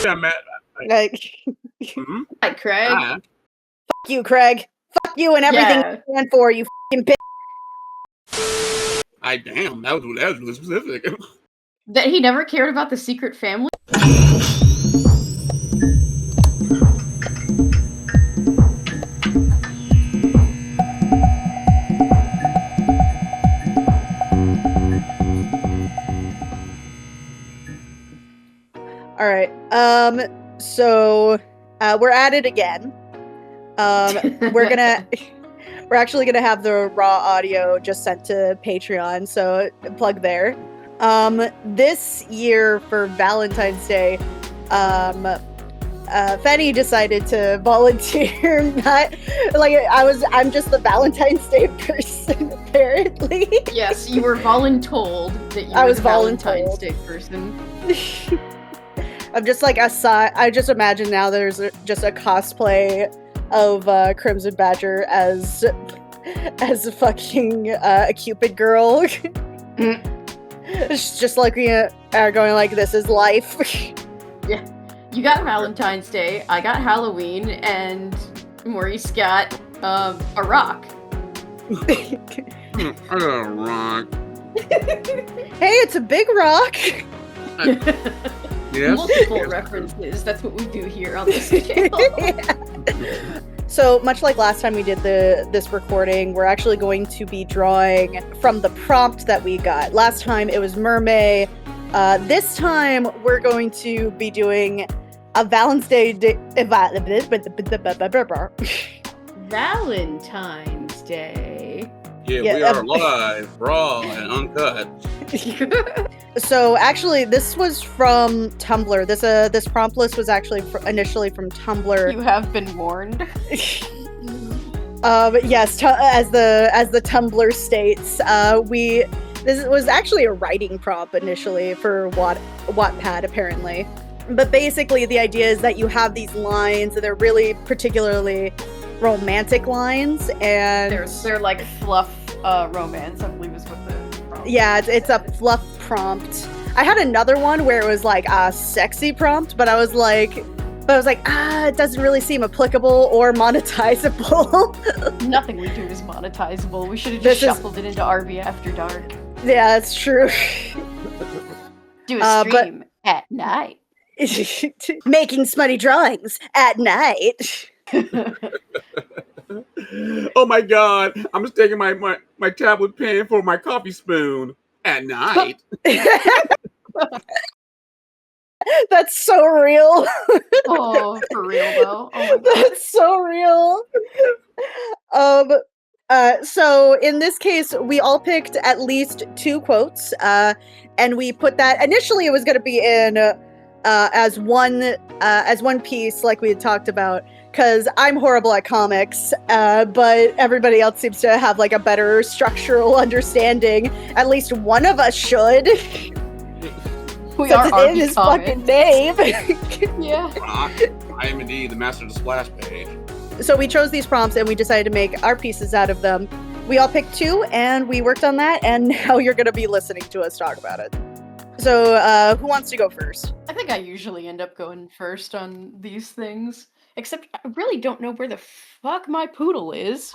Yeah, Matt. Like, Hi, Craig. Fuck you, Craig. Fuck you and everything you stand for, you fucking bitch. Damn, that was really specific. That he never cared about the secret family? All right. So we're at it again. We're actually gonna have the raw audio just sent to Patreon, so plug there. This year for Valentine's Day, Fenny decided to volunteer. I'm just the Valentine's Day person, apparently. Yes, you were voluntold that you were the Valentine's Day person. I'm just like I just imagine now there's just a cosplay of Crimson Badger as a fucking a Cupid girl. It's just like we are going like, this is life. Yeah. You got Valentine's Day, I got Halloween, and Maurice got a rock. I got a rock. Hey, it's a big rock. Yes. Multiple references. That's what we do here on this channel. Yeah. So much like last time we did this recording, we're actually going to be drawing from the prompt that we got. Last time it was Mermaid. This time we're going to be doing a Valentine's Day. Valentine's Day. Yeah, we are live, raw, and uncut. So actually, this was from Tumblr. This prompt list was actually initially from Tumblr. You have been warned. Yes, as the Tumblr states, this was actually a writing prompt initially for Wattpad apparently. But basically, the idea is that you have these lines, and they're really particularly romantic lines, and they're like fluff romance, I believe is what the prompt. Yeah, it's a fluff prompt. I had another one where it was like a sexy prompt, but I was like, it doesn't really seem applicable or monetizable. Nothing we do is monetizable. We should have just shuffled it into RB After Dark. Yeah, that's true. Do a stream at night. Making smutty drawings at night. Oh my god, I'm mistaking my tablet pen for my coffee spoon at night. That's so real. Oh, for real though. Oh, that's so real. So in this case, we all picked at least 2 quotes, and we put that initially it was going to be in as one piece, like we had talked about. Because I'm horrible at comics, but everybody else seems to have like a better structural understanding. At least one of us should. We are RBComics. In his fucking name. Yeah. I am indeed the master of the splash page. So we chose these prompts and we decided to make our pieces out of them. We all picked 2 and we worked on that, and now you're going to be listening to us talk about it. So who wants to go first? I think I usually end up going first on these things. Except I really don't know where the fuck my poodle is.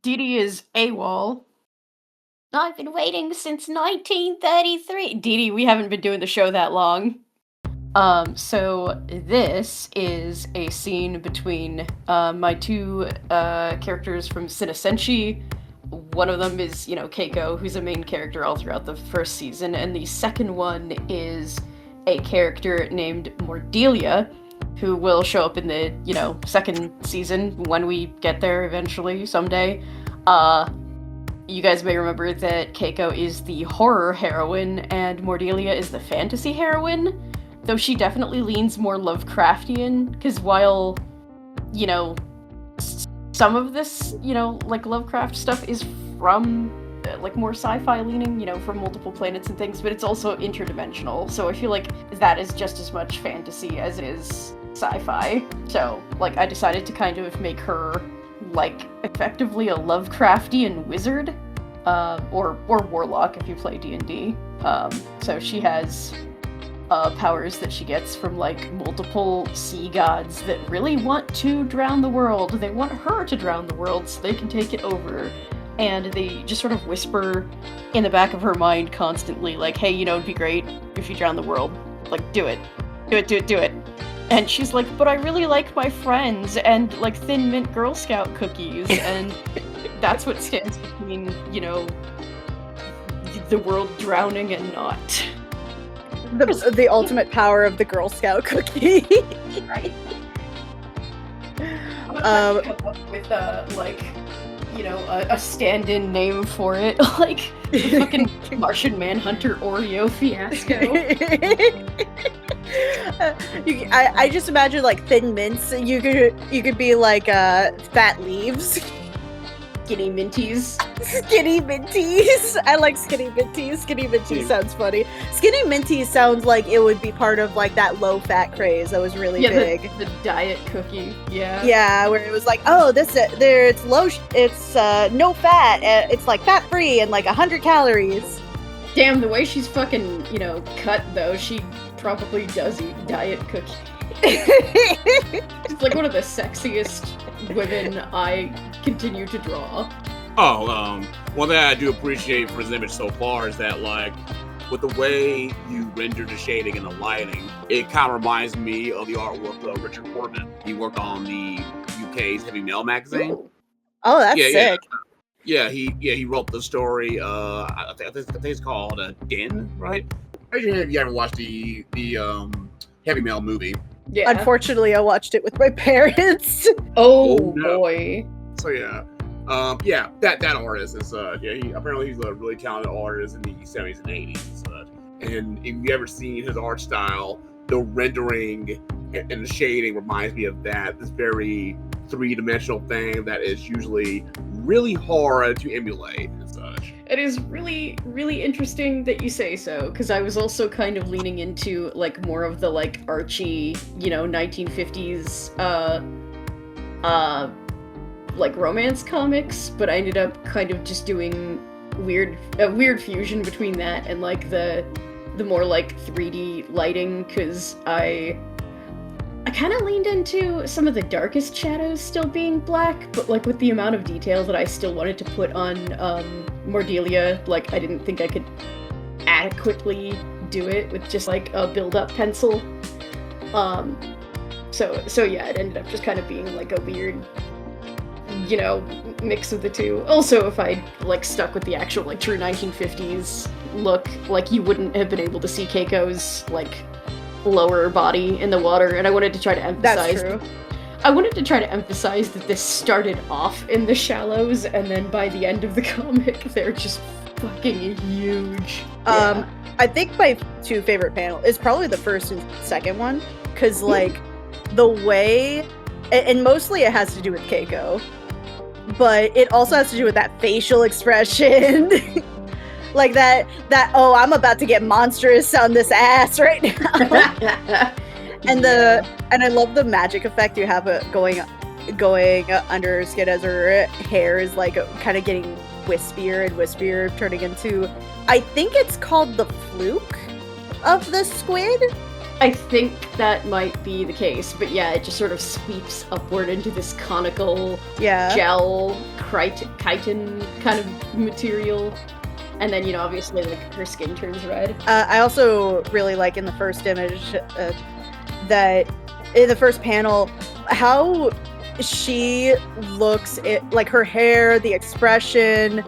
Dee is AWOL. I've been waiting since 1933. Dee, we haven't been doing the show that long. So this is a scene between my 2 characters from Cinesenshi. One of them is, Keiko, who's a main character all throughout the first season, and the second one is a character named Mordelia, who will show up in the, second season when we get there eventually, someday. You guys may remember that Keiko is the horror heroine and Mordelia is the fantasy heroine, though she definitely leans more Lovecraftian, because while, some of this, like Lovecraft stuff is from, like, more sci-fi leaning, from multiple planets and things, but it's also interdimensional, so I feel like that is just as much fantasy as it is sci-fi. So, like, I decided to kind of make her, like, effectively a Lovecraftian wizard, or warlock if you play D&D. So she has powers that she gets from like multiple sea gods that really want to drown the world. They want her to drown the world so they can take it over. And they just sort of whisper in the back of her mind constantly, like, hey, you know, it'd be great if you drown the world. Like, do it. Do it, do it, do it. And she's like, but I really like my friends and, like, Thin Mint Girl Scout cookies. And that's what stands between, you know, the world drowning and not. The ultimate power of the Girl Scout cookie. Right. I'm gonna come up with, like, you know, a stand-in name for it, like the fucking Martian Manhunter Oreo fiasco. I just imagine like Thin Mints. You could be like Fat Leaves. Skinny Minties. Skinny Minties. I like Skinny Minties. Skinny Minties sounds funny. Skinny Minties sounds like it would be part of like that low-fat craze that was really big. The diet cookie. Yeah. Yeah, where it was like, oh, it's low, it's no fat, it's like fat-free and like 100 calories. Damn, the way she's fucking, you know, cut though, she probably does eat diet cookie. It's like one of the sexiest women I continue to draw. Oh, one thing I do appreciate for his image so far is that, like, with the way you render the shading and the lighting, it kind of reminds me of the artwork of Richard Portman. He worked on the UK's Heavy Mail magazine. Ooh. Oh, that's sick. Yeah, he wrote the story. I think it's called Den, right? I don't know if you ever watched the Heavy Mail movie. Yeah. Unfortunately, I watched it with my parents. Oh no. Boy. So yeah. That artist is apparently he's a really talented artist in the 70s and 80s. And if you ever seen his art style, the rendering and the shading reminds me of this very three-dimensional thing that is usually really hard to emulate and such. It is really, really interesting that you say so, because I was also kind of leaning into like more of the like Archie, you know, 1950s like romance comics, but I ended up kind of just doing a weird fusion between that and like the more like 3D lighting, because I kind of leaned into some of the darkest shadows still being black, but like with the amount of detail that I still wanted to put on Mordelia, like I didn't think I could adequately do it with just like a build-up pencil. So yeah, it ended up just kind of being like a weird, you know, mix of the two. Also, if I like stuck with the actual like true 1950s look, like you wouldn't have been able to see Keiko's like lower body in the water, and I wanted to try to emphasize. That's true. I wanted to try to emphasize that this started off in the shallows, and then by the end of the comic, they're just fucking huge. I think my two favorite panels is probably the first and second one, because like the way, and mostly it has to do with Keiko, but it also has to do with that facial expression. Like that, oh, I'm about to get monstrous on this ass right now. And I love the magic effect you have going under her skin as her hair is like kind of getting wispier and wispier, turning into, I think it's called the fluke of the squid. I think that might be the case, but yeah, it just sort of sweeps upward into this conical gel chitin kind of material. And then, you know, obviously, like, her skin turns red. I also really like in the first image that in the first panel, how she looks, like her hair, the expression.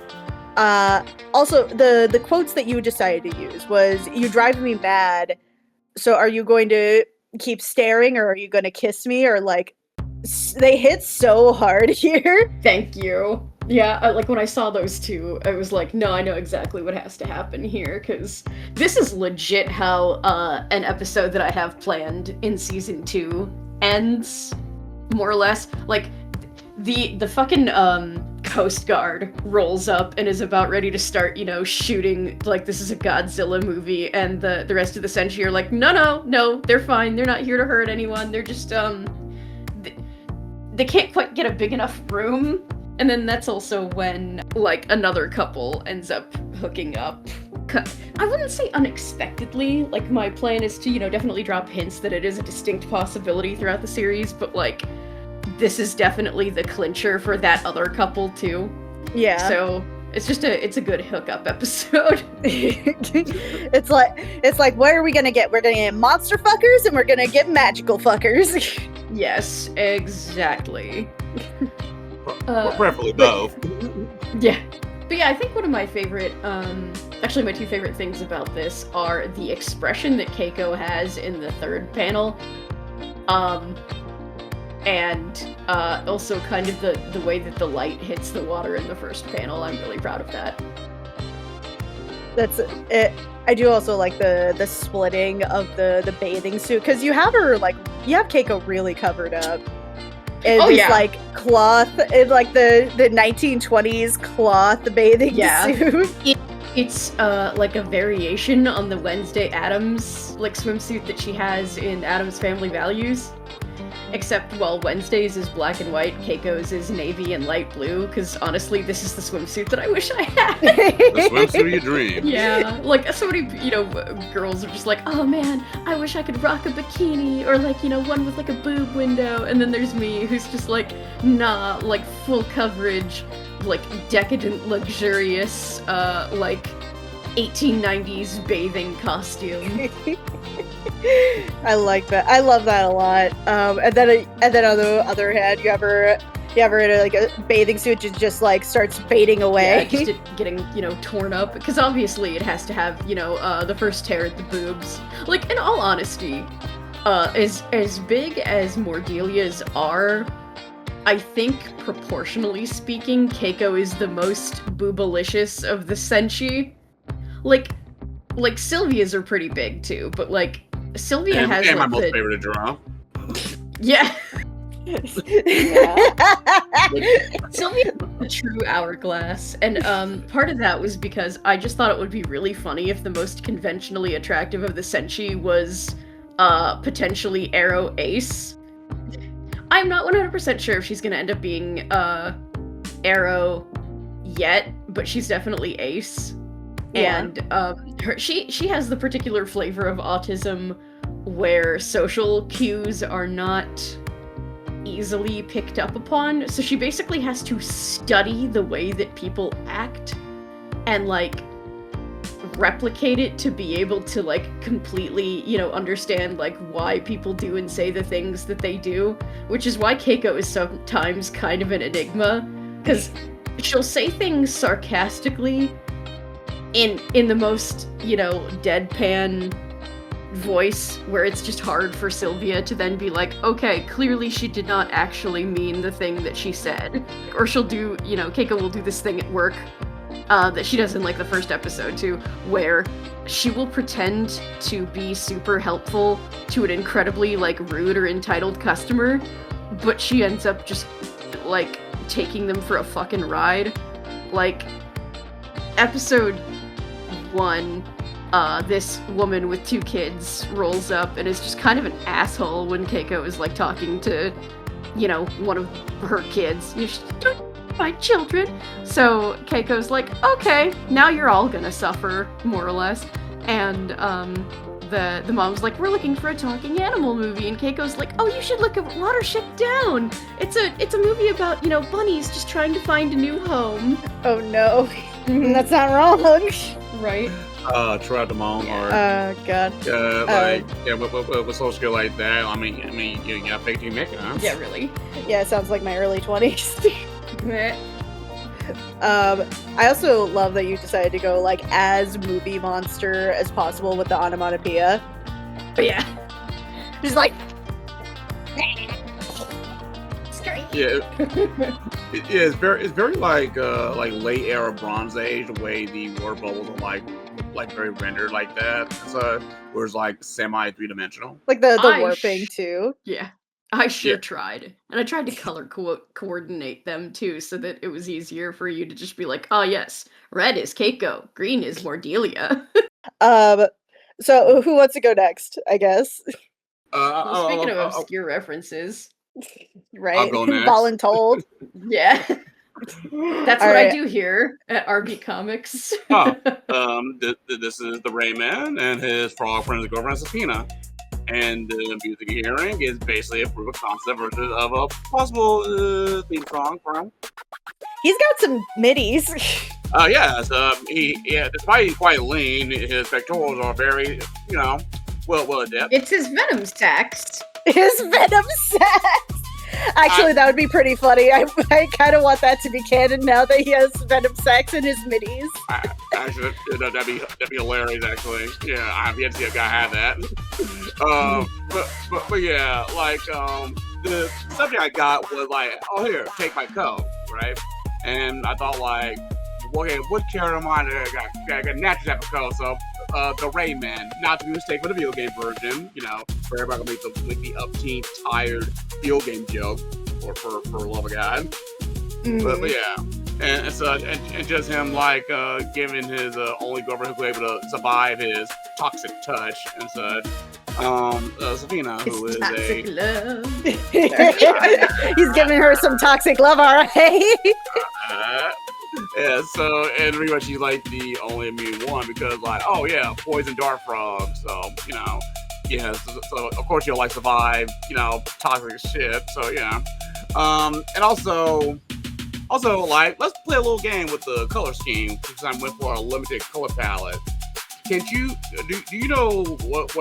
Also, the quotes that you decided to use was, "You drive me mad. So are you going to keep staring, or are you going to kiss me?" Or like, they hit so hard here. Thank you. Yeah, like when I saw those two, I was like, no, I know exactly what has to happen here, because this is legit how an episode that I have planned in season 2 ends, more or less. Like, the fucking Coast Guard rolls up and is about ready to start, you know, shooting, like this is a Godzilla movie, and the rest of the Senshi are like, no, they're fine, they're not here to hurt anyone, they're just, they can't quite get a big enough room And then that's also when, like, another couple ends up hooking up. I wouldn't say unexpectedly. Like, my plan is to, definitely drop hints that it is a distinct possibility throughout the series, but, like, this is definitely the clincher for that other couple, too. Yeah. So, it's a good hookup episode. It's like, what are we gonna get? We're gonna get monster fuckers and we're gonna get magical fuckers. Yes, exactly. Preferably both. Yeah. But yeah, I think one of my favorite, actually my two favorite things about this are the expression that Keiko has in the third panel, and also kind of the way that the light hits the water in the first panel. I'm really proud of that. That's it. I do also like the splitting of the bathing suit, because you have Keiko really covered up. It's like cloth, in like the 1920s cloth bathing suit. It's like a variation on the Wednesday Addams like swimsuit that she has in Addams Family Values. Except while Wednesday's is black and white, Keiko's is navy and light blue, because honestly, this is the swimsuit that I wish I had. The swimsuit of your dream. Yeah, like, so many, girls are just like, oh man, I wish I could rock a bikini, or like, one with like a boob window, and then there's me, who's just like, nah, like, full coverage, like, decadent, luxurious, like, 1890s bathing costume. I like that. I love that a lot. And then on the other hand, you ever in like a bathing suit just like starts fading away? Yeah, just getting torn up, because obviously it has to have the first tear at the boobs. Like, in all honesty, as big as Mordelia's are, I think proportionally speaking, Keiko is the most boobalicious of the Senshi. Like Sylvia's are pretty big too, but like Sylvia has and like my most favorite to draw. Yeah. Sylvia a true hourglass, and part of that was because I just thought it would be really funny if the most conventionally attractive of the Senshi was potentially Arrow Ace. I'm not 100% sure if she's gonna end up being Arrow yet, but she's definitely Ace. Yeah. And she has the particular flavor of autism where social cues are not easily picked up upon, so she basically has to study the way that people act and like replicate it to be able to like completely understand like why people do and say the things that they do, which is why Keiko is sometimes kind of an enigma, because she'll say things sarcastically in the most deadpan voice, where it's just hard for Sylvia to then be like, okay, clearly she did not actually mean the thing that she said. Or she'll do, Keiko will do this thing at work that she does in like the first episode too, where she will pretend to be super helpful to an incredibly like rude or entitled customer, but she ends up just like taking them for a fucking ride. Like, episode 1, this woman with 2 kids rolls up and is just kind of an asshole when Keiko is like talking to, one of her kids. She's like, don't my children. So Keiko's like, okay, now you're all gonna suffer, more or less. And the mom's like, we're looking for a talking animal movie, and Keiko's like, oh, you should look at Watership Down. It's a movie about bunnies just trying to find a new home. Oh no, that's not wrong. Right. Try the mom or God. with social skill like that. I mean, you got fake you make it, huh? Yeah, really. Yeah, it sounds like my early 20s. I also love that you decided to go like as movie monster as possible with the onomatopoeia. But yeah, just like. Yeah, it's very like late era Bronze Age, the way the word bubbles are like very rendered like that. So where it's like semi 3-dimensional. Like the warping too. Yeah, I tried, and I tried to color coordinate them too, so that it was easier for you to just be like, oh yes, red is Keiko, green is Mordelia. So who wants to go next? I guess. Well, speaking of obscure references. Right? I'll go next. Voluntold. Yeah. That's All what I right. do here at RBComics. This is the Rayman and his frog friend's girlfriend Safina. And the music you're hearing is basically a proof of concept version of a possible theme song for him. He's got some middies. Yes. Despite he's quite lean, his pectorals are very, well adept. It's his venom sacks. His venom sacks. Actually, that would be pretty funny. I kind of want that to be canon now that he has venom sacks in his middies. Actually, that'd be hilarious. Actually, yeah, I've yet to see a guy have that. But yeah, like the subject I got was like, oh here, take my coat, right? And I thought like, okay, what character am I got naturally have a coat? So the Rayman, not to be mistaken with the video game version, for everybody gonna make the upteen, tired video game joke, or for love of God. But yeah, and such, and just him like giving his only girlfriend who was able to survive his toxic touch and such. Safina, who is toxic love. He's giving her some toxic love, all right. Yeah, so, and pretty much he's like the only immune one because, like, oh yeah, poison dart frog, so, yeah, so of course you'll, like, survive, toxic shit, so, yeah. And also, like, let's play a little game with the color scheme, because I went for a limited color palette. Do you know what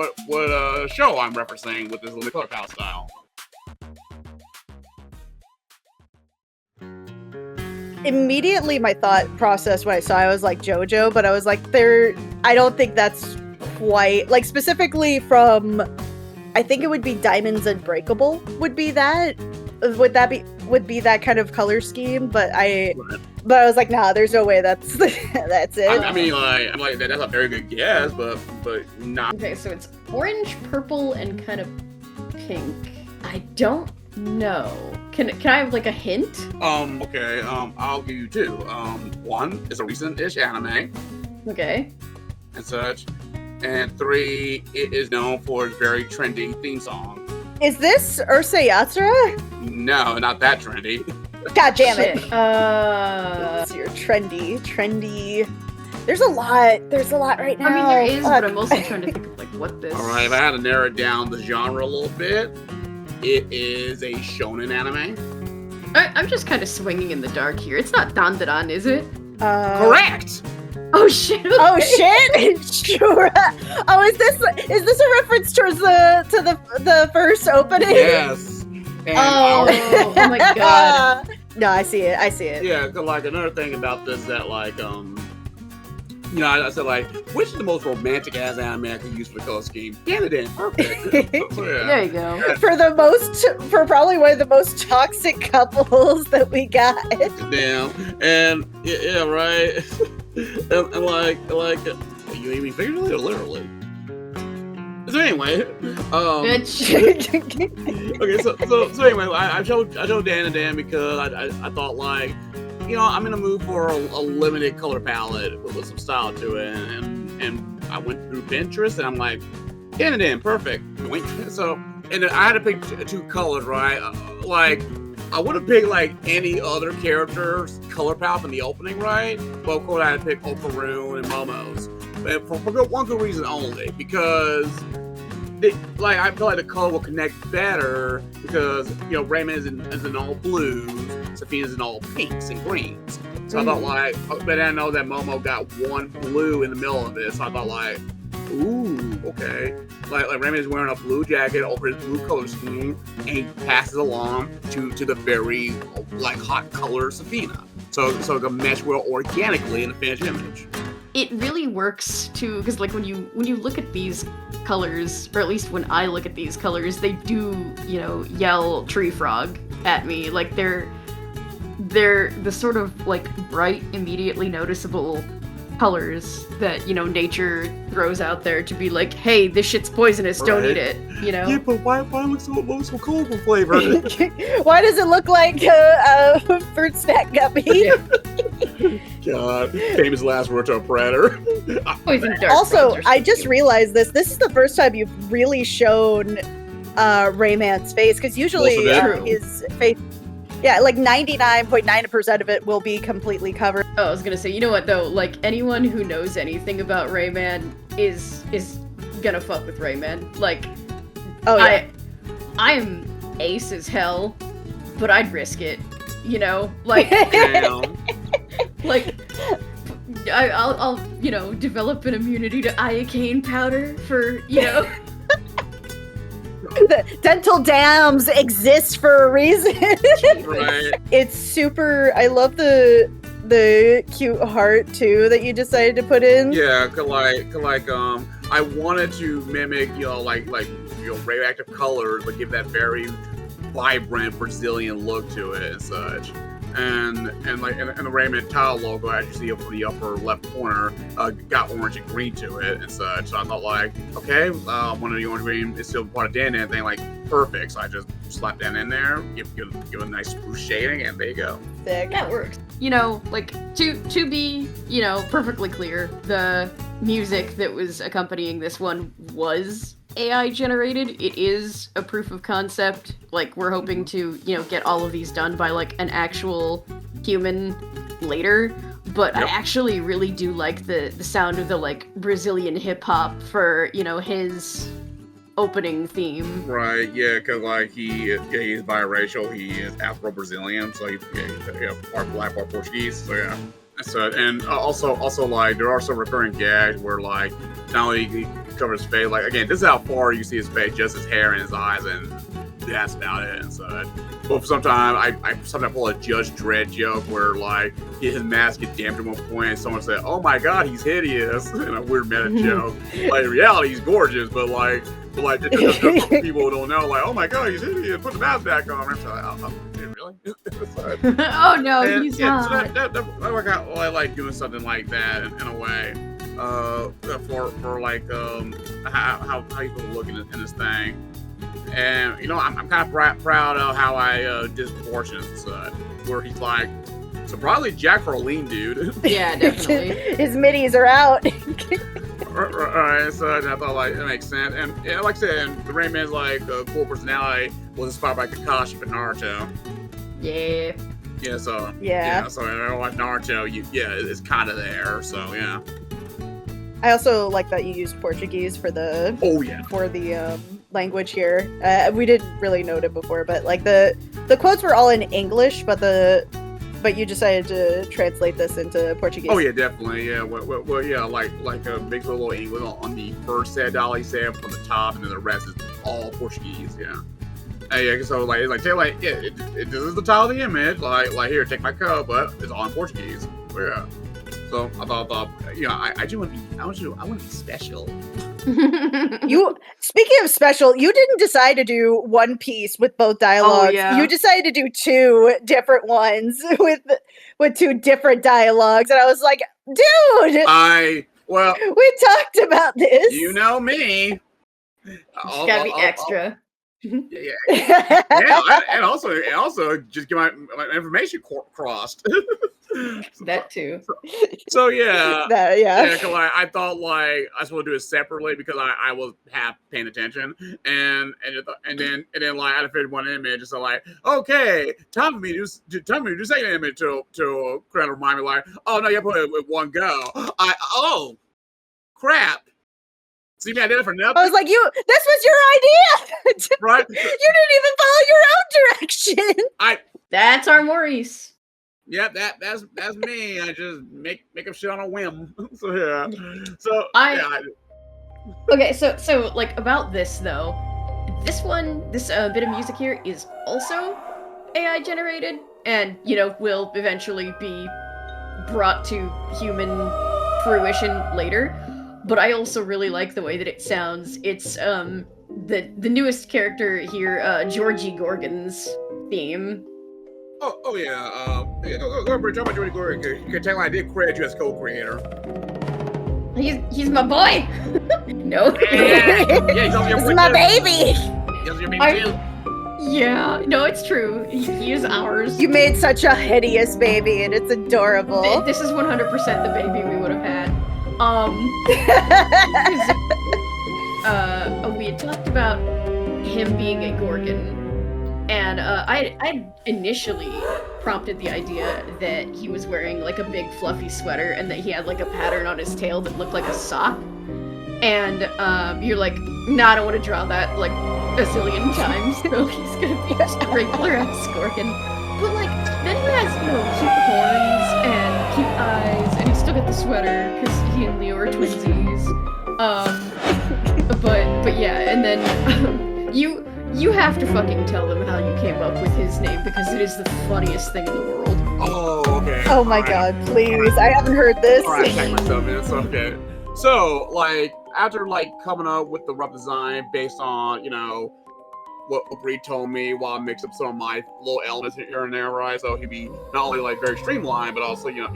show I'm referencing with this limited color palette style? Immediately my thought process when I saw it was like JoJo, but I was like, I don't think that's quite, like, specifically from, I think it would be Diamonds Unbreakable would be that that kind of color scheme, but I was like, nah, there's no way that's it. I mean, like, I'm like, that's a very good guess, but not. Okay, so it's orange, purple, and kind of pink. I don't know. Can I have like a hint? Okay, I'll give you two. One is a recent-ish anime. Okay. And such. And 3, it is known for its very trendy theme song. Is this Ursa Yatsura? No, not that trendy. God damn it. Shit. You're trendy. There's a lot right now. I mean, there is, but I'm also trying to think of like what this. Alright, if I had to narrow down the genre a little bit, it is a shonen anime. I'm just kind of swinging in the dark here. It's not Dandadan, is it? Correct! Oh shit! Okay. Oh shit! Sure. Oh, is this a reference towards the first opening? Yes. And oh my god. No, I see it. Yeah, like another thing about this that like I said like, which is the most romantic ass anime I could use for the color scheme? Canada, perfect. So, yeah. There you go. For probably one of the most toxic couples that we got. Damn, and yeah, right. and like, you mean figuratively or literally? So anyway, okay, so anyway, I showed Dan and Dan because I thought like, I'm in a mood for a limited color palette with some style to it, and I went through Pinterest and I'm like, Dan and Dan, perfect. So, and I had to pick two colors, right? Like, I would have picked like any other character's color palette in the opening, right? Well, of course, I had to pick Okaroon and Momo's. But for one good reason only, because I feel like the color will connect better because Rayman is in all blues, Safina's in all pinks and greens. So I thought like, but I know that Momo got one blue in the middle of this. So I thought like, ooh, okay. Like Rayman is wearing a blue jacket over his blue color scheme, and he passes along to the very like hot color Safina. So it can mesh well organically in the finished image. It really works too, because like when you look at these colors, or at least when I look at these colors, they do yell tree frog at me. Like they're the sort of like bright, immediately noticeable colors that nature throws out there to be like, hey, this shit's poisonous, don't eat it. Yeah, but why look so colorful flavored? Why does it look like fruit snack gummy? God, famous last word to a predator. Also, I just realized this is the first time you've really shown Rayman's face, because usually his face. Yeah, like 99.9% of it will be completely covered. Oh, I was gonna say, you know what though? Like anyone who knows anything about Rayman is gonna fuck with Rayman. Like, Oh yeah. I'm ace as hell, but I'd risk it. You know, like, Damn. like. I'll develop an immunity to iocane powder for, The dental dams exist for a reason. Right. It's super. I love the cute heart too that you decided to put in. Yeah, I wanted to mimic, radioactive colors, but give that very vibrant Brazilian look to it and such. And the Rayman tile logo, as you see up in the upper left corner, got orange and green to it and such. So I thought, like, okay, one of the orange green is still part of Dan and thing, like, perfect. So I just slapped that in there, give a nice spruce shading, and there you go. Sick. That works. Like, to be, perfectly clear, the music that was accompanying this one was AI generated. It is a proof of concept. Like, we're hoping to, get all of these done by, like, an actual human later. But Yep. I actually really do like the sound of the, like, Brazilian hip-hop for, his opening theme. Right, yeah, because, like, he's biracial, he is Afro-Brazilian, so he's part black, part Portuguese, so yeah. So, and also, like, there are some recurring gags where, like, not only he covers his face, like, again, this is how far you see his face, just his hair and his eyes, and that's about it. And so, but sometimes I pull a Judge Dredd joke where, like, his mask gets damaged at one point, and someone said, "Oh my God, he's hideous," in a weird meta joke. Like, in reality, he's gorgeous, but just people who don't know, like, "Oh my God, he's hideous. Put the mask back on." I'm like, "Oh, really?" Oh no, And, he's yeah, not. so that work out. Well, I like doing something like that in a way. For like how people look in this thing, and I'm kind of proud of how I disproportions where he's like surprisingly jacked for a lean dude. Yeah, definitely. His middies are out. Right, so I thought like that makes sense, and like I said, the Rayman's like cool personality was inspired by Kakashi from Naruto. Yeah. Yeah, so Yeah. so like Naruto, it's kind of there. So yeah. I also like that you used Portuguese for the language here. We didn't really note it before, but like the quotes were all in English, but you decided to translate this into Portuguese. Oh yeah, definitely. Yeah, well yeah, like a big little English on the first set Dolly said from the top, and then the rest is all Portuguese. Yeah. Yeah, so this is the title of the image. Like here, take my coat, but it's all in Portuguese. Yeah. So I thought, I want to be special. You, speaking of special, you didn't decide to do one piece with both dialogues. Oh, yeah. You decided to do two different ones with two different dialogues, and I was like, dude, we talked about this. You know me. It's gotta be extra. Yeah. and also just get my information crossed. That too. So yeah, yeah. Cause I thought like I was going to do it separately because I was half paying attention, and then like I had to fit one image, and so like okay, time for me to do second image to kind of remind me like, oh no, you put it with one go. Crap. See me, I did it for nothing. I was like, this was your idea, right? You didn't even follow your own direction. That's our Maurice. Yeah, that's me. I just make up shit on a whim. So yeah. So Okay, so like about this though, this bit of music here is also AI generated, and will eventually be brought to human fruition later. But I also really like the way that it sounds. It's the newest character here, Georgie Gorgon's theme. Oh yeah. Go talk about Georgie Gorgon. You can tell I did credit you as co-creator. He's my boy. No. Yeah, he's also your This is my baby. He's also your baby too. Yeah, no, it's true. He is ours. You made such a hideous baby, and it's adorable. This is 100% the baby we would have had. We had talked about him being a Gorgon, And I initially prompted the idea that he was wearing like a big fluffy sweater and that he had like a pattern on his tail that looked like a sock. And you're like, nah, I don't want to draw that like a zillion times, so he's gonna be just a regular ass Gorgon. But like, then he has, you know, cute horns and cute eyes, and he's still got the sweater because he and Leo are twinsies. But yeah, and then you have to fucking tell them how you came up with his name because it is the funniest thing in the world. Oh, okay. Oh my god, please. I haven't heard this. Alright, check myself in. It's okay. So, like, after, like, coming up with the rough design based on, you know, what Brea told me while I mixed up some of my little elements here and there, right? So he'd be not only, like, very streamlined, but also, you know,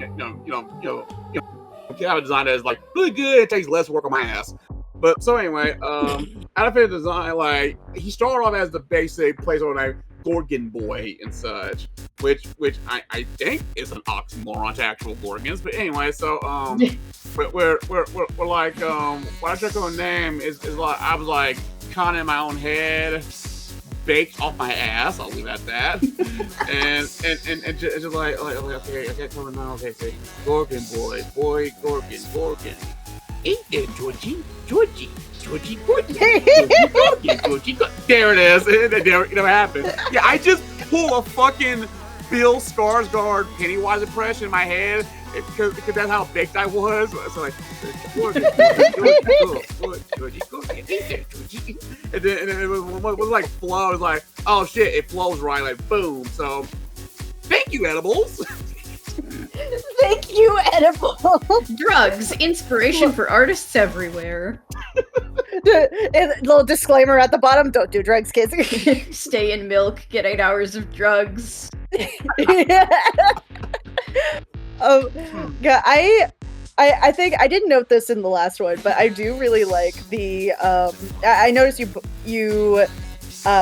have a design that is, like, really good. It takes less work on my ass. But, so anyway, out of his design, like, he started off as the basic placeholder name, Gorgon Boy and such, which I think is an oxymoron to actual Gorgons. But anyway, so we're like what I check on the name is like I was like kind of in my own head, baked off my ass. I'll leave it at that. and just like okay, I can't come now. Okay, say Gorgon Boy, Gorgon. Ain't there, Georgie? Georgie, Gorgon. There it is. It never happened. Yeah, I just pull a fucking Bill Skarsgård Pennywise impression in my head because that's how baked I was. So like, Gorgon, Georgie, ain't there, Georgie? And then it was like flow. It was like, oh shit, it flows right, like boom. So, thank you, Edibles. Thank you, Edible. Drugs, inspiration for artists everywhere. Little disclaimer at the bottom: don't do drugs, kids. Stay in milk, get 8 hours of drugs. Yeah, I think I didn't note this in the last one, but I do really like the. I noticed you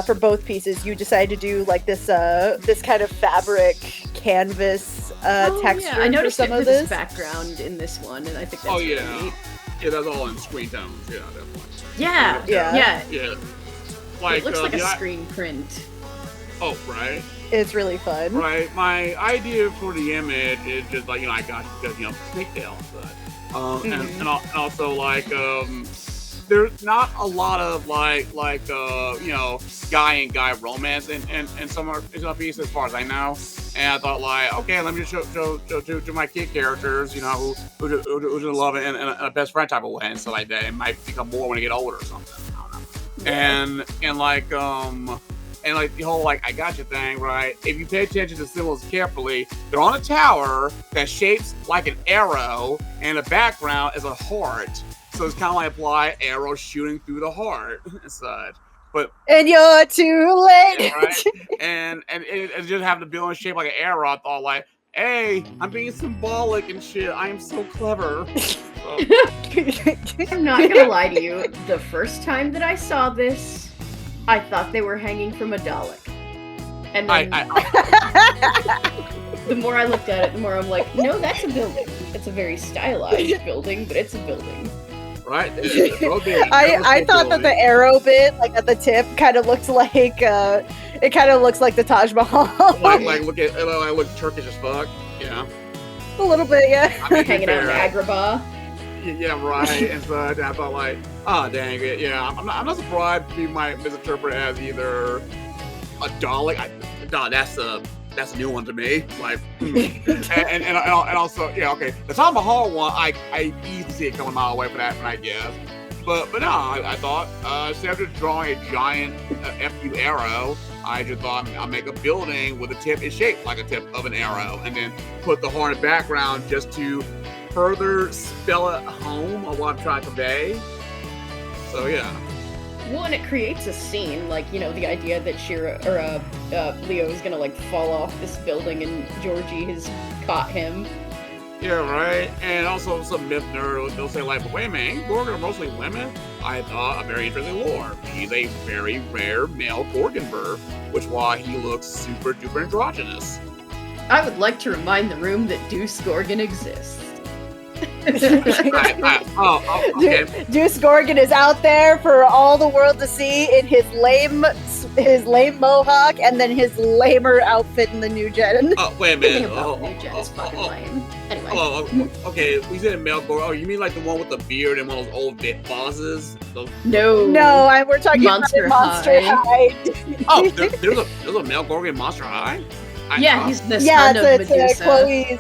for both pieces you decided to do like this kind of fabric canvas texture. Yeah, I noticed some it of for this background in this one, and I think that's really neat. Yeah, that's all in screen tones. Yeah, definitely. Yeah. Like, it looks like a the screen print. Oh, right. It's really fun. Right. My idea for the image is just like, you know, I got because, you know, pigtails, but and also like there's not a lot of like you know, guy and guy romance in some pieces as far as I know. And I thought like, okay, let me just show my kid characters, you know, who just love it in a best friend type of way and stuff like that. It might become more when I get older or something. I don't know. Yeah. And like the whole like I got you thing, right? If you pay attention to symbols carefully, they're on a tower that's shaped like an arrow, and the background is a heart. So it's kind of like apply arrow shooting through the heart and such. And you're too late. Right? and it just have the building shape like an arrow. I thought like, hey, I'm being symbolic and shit. I am so clever. So. I'm not gonna lie to you. The first time that I saw this, I thought they were hanging from a Dalek. And then the more I looked at it, the more I'm like, no, that's a building. It's a very stylized building, but it's a building. Right? I thought that the arrow bit, like at the tip, kind of looks like it kind of looks like the Taj Mahal. like look Turkish as fuck. Yeah. A little bit, yeah. I mean, hanging out in Agrabah. Yeah, right. And so I thought like, oh dang it, yeah. I'm not surprised you might misinterpret it as either a Dalek. That's a new one to me. Like, and also, yeah, okay. The Taj Mahal one, I easily see it coming a mile away from that, I guess. But no, I thought instead of drawing a giant FU arrow, I just thought I'll make a building with a tip is shaped like a tip of an arrow, and then put the horn in the background just to further spell it home of what I'm trying to convey. So yeah. Well, and it creates a scene, like, you know, the idea that Leo is gonna, like, fall off this building and Georgie has caught him. Yeah, right? And also some myth nerd, they'll say, like, but wait a minute, Gorgon are mostly women? I thought a very interesting lore. He's a very rare male Gorgon bird, which is why he looks super duper androgynous. I would like to remind the room that Deuce Gorgon exists. Okay. Deuce Gorgon is out there for all the world to see in his lame his lame mohawk and then his lamer outfit in the new gen. Oh, wait a Thinking minute. about new gen is fucking lame. Anyway. Okay, we said Melkor. Oh, you mean like the one with the beard and one of those old bit bosses? No. No, we're talking Monster about Monster High. Oh, there's a Melkor in Monster High? He's the son of Medusa. It's Chloe's,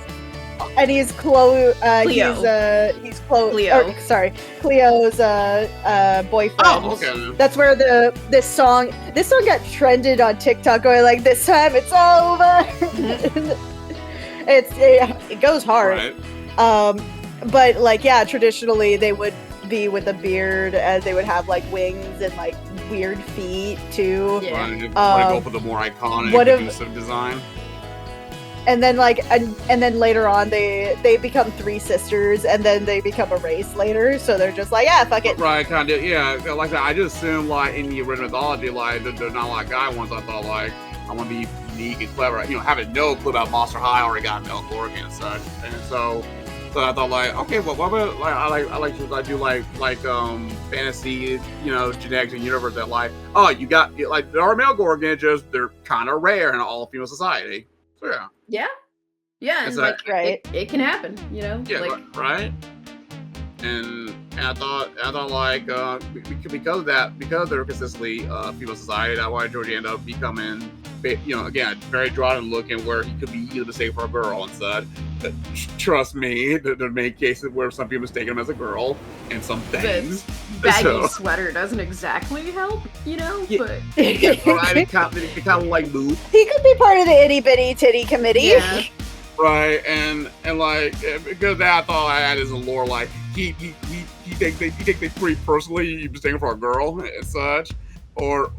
and he's Chloe. Cleo. He's Chloe. Cleo. Cleo's boyfriend. Oh, okay. That's where this song got trended on TikTok, going like, "This time it's over." It goes hard. Right. But like, yeah, traditionally they would be with a beard, and they would have like wings and like weird feet too. Yeah. Want to go for the more iconic Medusa design. And then and then later on they become three sisters, and then they become a race later. So they're just like, yeah, fuck it. Right, kind of, yeah. Like I just assume like in the original mythology, like they're not like guy ones. I thought like I want to be unique and clever. You know, having no clue about Monster High, I already got Melkor and such, and so I thought like, okay, well, what about like I do fantasy, you know, genetics and universe that like, oh, you got like there are Melkor ninjas. They're kind of rare in all female society. So yeah. Yeah, and like it can happen, you know. Yeah, like, right. And I thought like because of that, because they're consistently female society, that's why Georgie ended up becoming, you know, again, very drawn looking, where he could be either mistake for a girl and such. But trust me, there are many cases where some people mistake him as a girl and some things. Baggy sweater doesn't exactly help, you know. Yeah. But right, it kind of like move. He could be part of the itty bitty titty committee. Yeah. Right, and like because of that, I thought I had his lore like he takes things pretty personally. You mistake him for a girl and such, or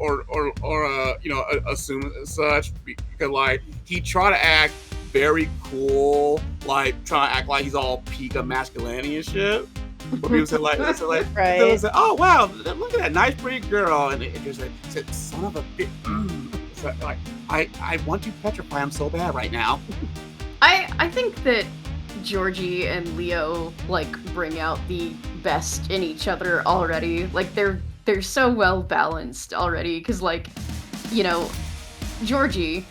you know, assume such, because like he tried to act very cool, like trying to act like he's all peak of masculinity and shit. But people said like, right. They said, oh wow, look at that nice pretty girl, and it just said, son of a bitch. So, like I want to petrify him so bad right now. I think that Georgie and Leo like bring out the best in each other already. Like they're so well balanced already, because like, you know, Georgie,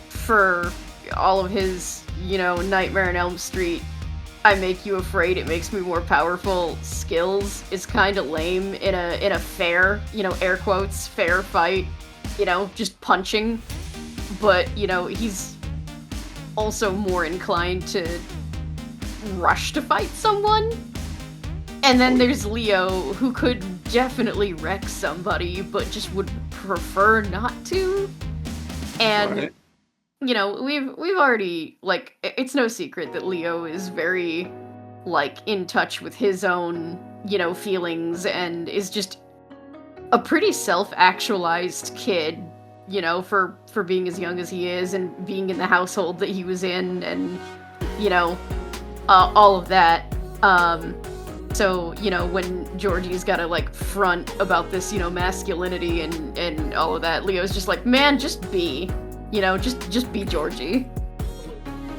for all of his, you know, Nightmare on Elm Street, I make you afraid, it makes me more powerful skills is kind of lame in a fair, you know, air quotes, fair fight, you know, just punching. But, you know, he's also more inclined to rush to fight someone. And then there's Leo, who could definitely wreck somebody, but just would prefer not to. And right. You know, we've already, like, it's no secret that Leo is very, like, in touch with his own, you know, feelings, and is just a pretty self-actualized kid, you know, for being as young as he is, and being in the household that he was in, and, you know, all of that. So, you know, when Georgie's gotta, like, front about this, you know, masculinity and all of that, Leo's just like, man, just be. You know, just be Georgie.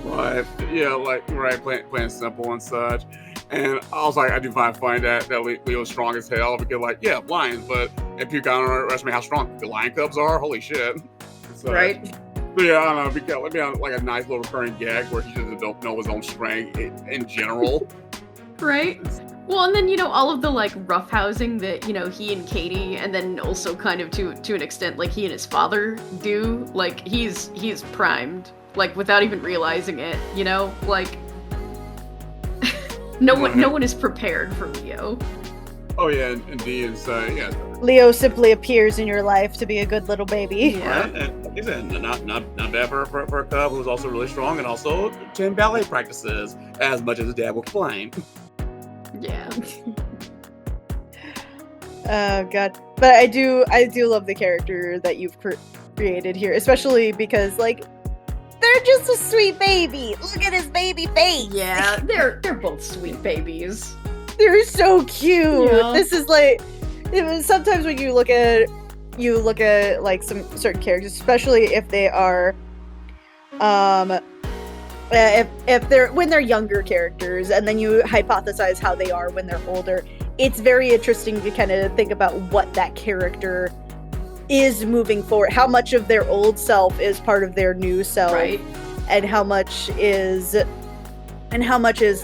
Right. Yeah, like, right, playing simple and such. And I was like, I do find that Leo's strong as hell, because, like, yeah, lions, but if you kind of underestimate how strong the lion cubs are, holy shit. So, right. But yeah, I don't know, because let me have like a nice little recurring gag where he just don't know his own strength in general. Right. Well, and then, you know, all of the, like, roughhousing that, you know, he and Katie, and then also kind of to an extent, like, he and his father do, like, he's primed, like, without even realizing it, you know? Like, no one is prepared for Leo. Oh, yeah, indeed. And so, yeah. Leo simply appears in your life to be a good little baby. Yeah. Right? And like I said, not bad for a cub who's also really strong, and also 10 ballet practices, as much as his dad will claim. Yeah. Oh god, but I do love the character that you've created here, especially because, like, they're just a sweet baby. Look at his baby face. Yeah, they're both sweet babies. They're so cute. Yeah. This is like, sometimes when you look at like some certain characters, especially if they are if they're when they're younger characters, and then you hypothesize how they are when they're older, it's very interesting to kind of think about what that character is moving forward, how much of their old self is part of their new self, Right. and how much is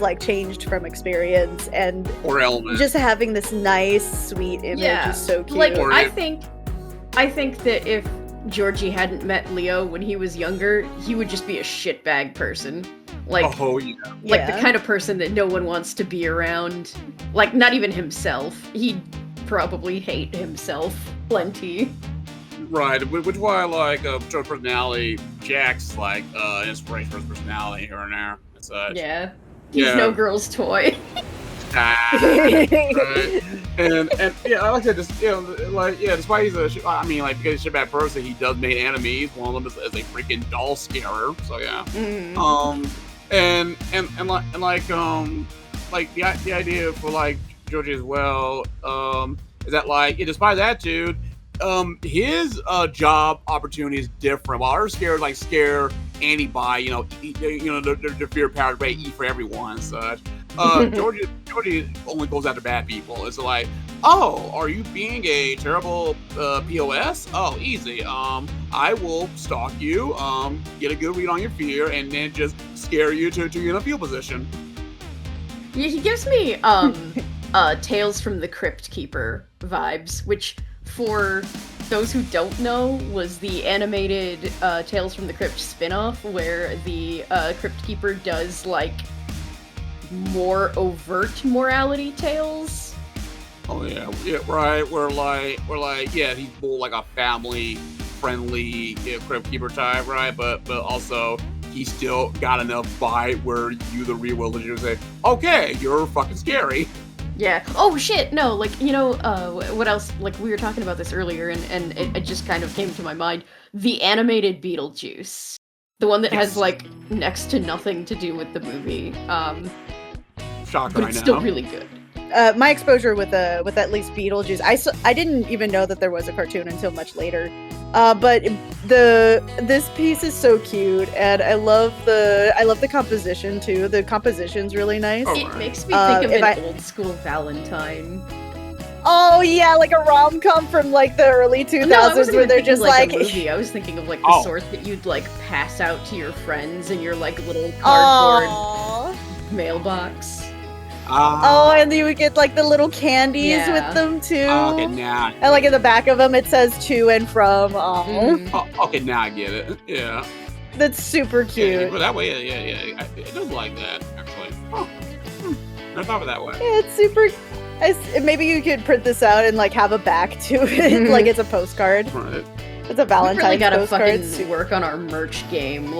like changed from experience, and Or element. just having this nice, sweet image is so cute. Like, Or I think that if Georgie hadn't met Leo when he was younger, he would just be a shitbag person. Like, Oh yeah. like the kind of person that no one wants to be around. Like, not even himself. He'd probably hate himself plenty. Right, which is why I like Joe's personality. Jack's like inspiration for his personality here and there. And such. Yeah. He's Yeah. no girl's toy. Right. And yeah, I like that. Just despite he's because he's a shitbag person, he does make enemies. One of them is a freaking doll scarer. So yeah. Mm. The idea for like Georgie as well is that despite that dude, his job opportunity is different. While our scare anybody, their fear powered way eat for everyone and such. Georgie only goes after bad people. It's like, oh, are you being a terrible POS? Oh, easy. I will stalk you, get a good read on your fear, and then just scare you to you in a field position. He gives me Tales from the Crypt Keeper vibes, which, for those who don't know, was the animated Tales from the Crypt spin-off, where the Crypt Keeper does more overt morality tales. Oh yeah, right. We're like, he's more like a family-friendly Crypt Keeper type, right? But also he's still got enough bite where you, the real world, you say, okay, you're fucking scary. Yeah. Oh shit. No. What else? Like, we were talking about this earlier, and it just kind of came to my mind. The animated Beetlejuice, the one that has next to nothing to do with the movie. Shocker, But it's still really good. My exposure with at least Beetlejuice, I didn't even know that there was a cartoon until much later. But this piece is so cute, and I love the composition too. The composition's really nice. Oh, It makes me think of an old school Valentine. Oh yeah, like a rom-com from the early 2000s, No, I wasn't where even they're thinking just a movie. I was thinking of the sort that you'd pass out to your friends in your little cardboard Aww. mailbox. Oh, and you would get the little candies Yeah. with them too. Okay, now. And in the back of them it says to and from. Oh, Okay, now I get it. Yeah. that's super cute. Yeah, but that way, yeah. It does like that, actually. Oh, never thought of it that way. Yeah, it's super. Maybe you could print this out and have a back to it, like it's a postcard. Right. It's a We Valentine's really gotta postcard. fucking It's work on our merch game.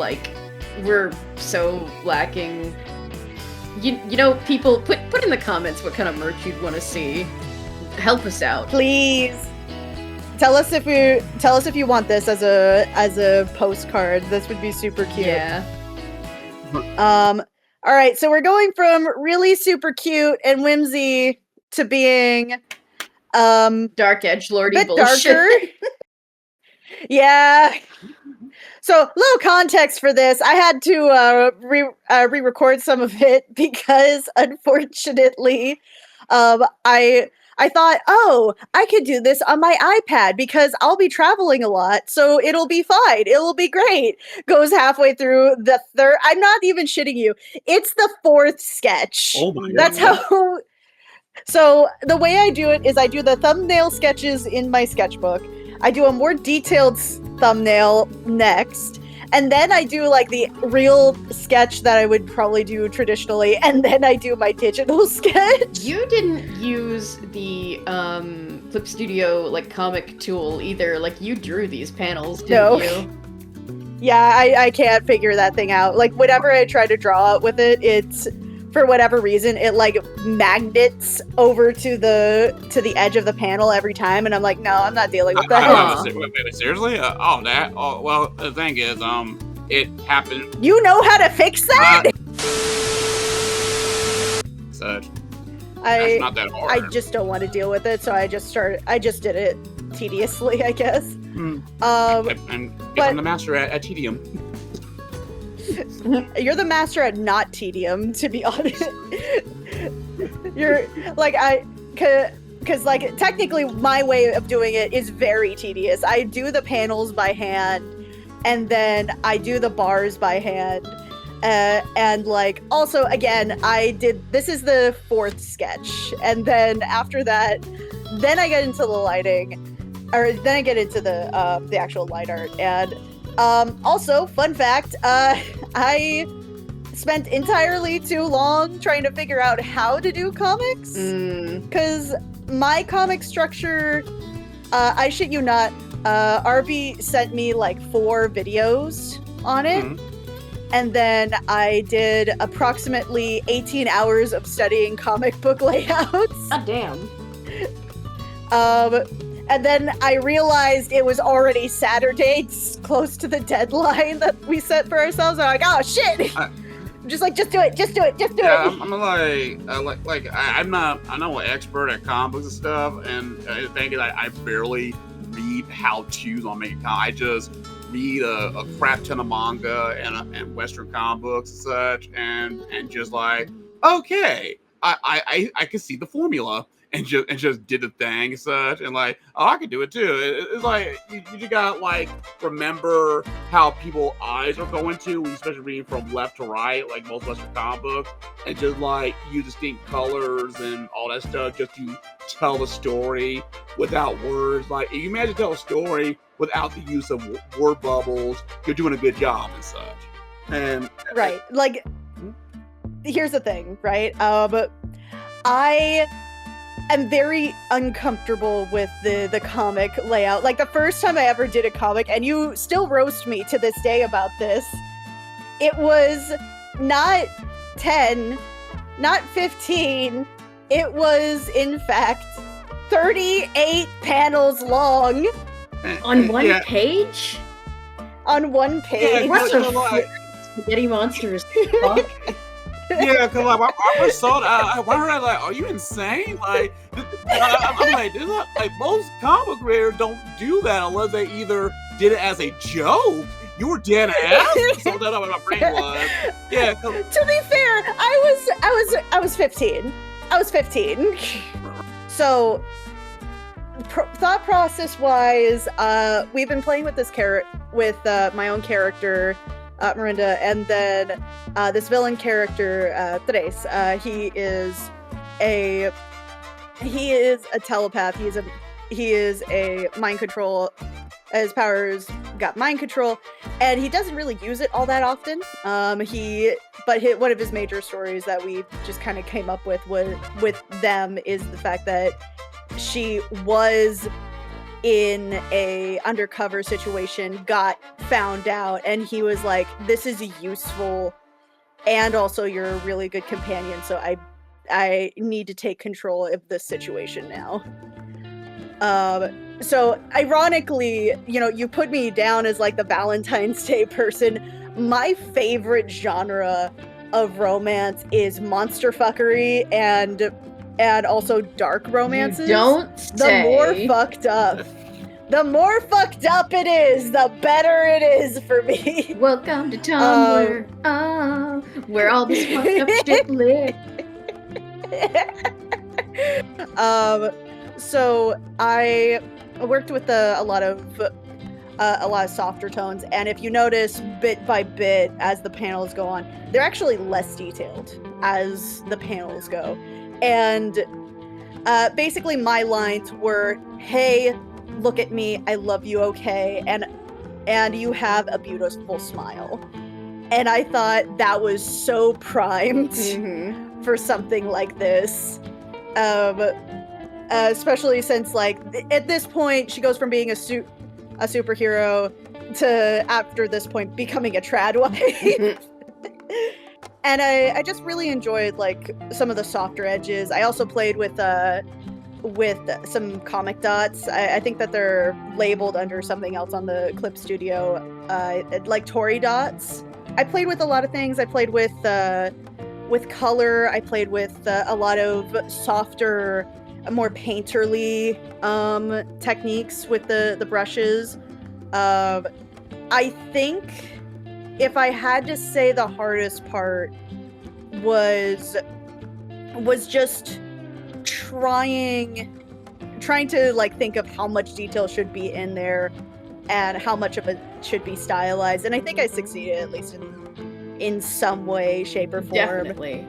We're so lacking. You know, people put in the comments what kind of merch you'd want to see. Help us out. Please tell us if you want this as a postcard. This would be super cute. Yeah. All right, so we're going from really super cute and whimsy to being Dark edgelordy bit bullshit. darker. Yeah. So, little context for this. I had to re-record some of it because, unfortunately, I thought, oh, I could do this on my iPad because I'll be traveling a lot, so it'll be fine. It'll be great. Goes halfway through the third. I'm not even shitting you. It's the fourth sketch. Oh my god. That's how. So the way I do it is I do the thumbnail sketches in my sketchbook. I do a more detailed thumbnail next, and then I do the real sketch that I would probably do traditionally, and then I do my digital sketch. You didn't use the Clip Studio comic tool either. You drew these panels, didn't No. you? Yeah, I can't figure that thing out. Whenever I try to draw with it, it's for whatever reason it magnets over to the edge of the panel every time, and I'm like, no, I'm not dealing with that. Wait, seriously? Well, the thing is, it happened. You know how to fix that? That's I not that hard. I just don't want to deal with it, so I just did it tediously, I guess. I'm but- the master at tedium. You're the master at not tedium, to be honest. You're because like technically my way of doing it is very tedious. I do the panels by hand, and then I do the bars by hand. And like also again, this is the 4th sketch, and then after that, then I get into the lighting, or then I get into the actual light art. And also fun fact, I spent entirely too long trying to figure out how to do comics, because my comic structure, I shit you not, RB sent me like 4 videos on it. And then I did approximately 18 hours of studying comic book layouts. God damn. And then I realized it was already Saturday, close to the deadline that we set for ourselves. I'm like, oh shit! I'm just like, just do it. Yeah, I'm not an expert at comic books and stuff, and I think I barely read how-tos on making comics. I just read a crap ton of manga and Western comic books and such, and just like, okay, I can see the formula, and just did the thing and such, and like, oh, I can do it too. It's like you just gotta like remember how people's eyes are going to, especially reading from left to right, like most Western comic books, and just like use distinct colors and all that stuff just to tell the story without words. Like, if you imagine tell a story without the use of word bubbles, you're doing a good job and such. And right, like, here's the thing, right? I am very uncomfortable with the comic layout. Like, the first time I ever did a comic, and you still roast me to this day about this, it was not 10, not 15, it was, in fact, 38 panels long. On one page? On one page. Yeah, what the spaghetti monsters? Fuck? Yeah, because like, I first saw it, I heard like, are you insane? Like, I'm like, this is, like, most comic creators don't do that unless they either did it as a joke. You were dead ass. So that's what my brain was. Yeah. To be fair, I was 15. I was 15. So, thought process wise, we've been playing with this with my own character, Miranda, and then this villain character, Tres. He is a telepath. He is a mind control. His powers got mind control, and he doesn't really use it all that often. But one of his major stories that we just kind of came up with them is the fact that she was in a undercover situation, got found out, and he was like, this is useful, and also you're a really good companion, so I need to take control of this situation now. So ironically, you put me down as like the Valentine's Day person. My favorite genre of romance is monster fuckery and also dark romances. You don't say. The more fucked up it is, the better it is for me. Welcome to Tumblr, where all this fucked up shit lives. So I worked with a lot of softer tones, and if you notice, bit by bit, as the panels go on, they're actually less detailed as the panels go. And basically my lines were, hey, look at me, I love you, okay, and you have a beautiful smile. And I thought that was so primed for something like this. Especially since, like, at this point, she goes from being a superhero to, after this point, becoming a trad wife. And I just really enjoyed, like, some of the softer edges. I also played with some comic dots. I think that they're labeled under something else on the Clip Studio, like Tory dots. I played with a lot of things. I played with color. I played with a lot of softer, more painterly techniques with the brushes. I think if I had to say the hardest part was just trying trying to like think of how much detail should be in there and how much of it should be stylized, and I think I succeeded at least in some way, shape, or form. Definitely.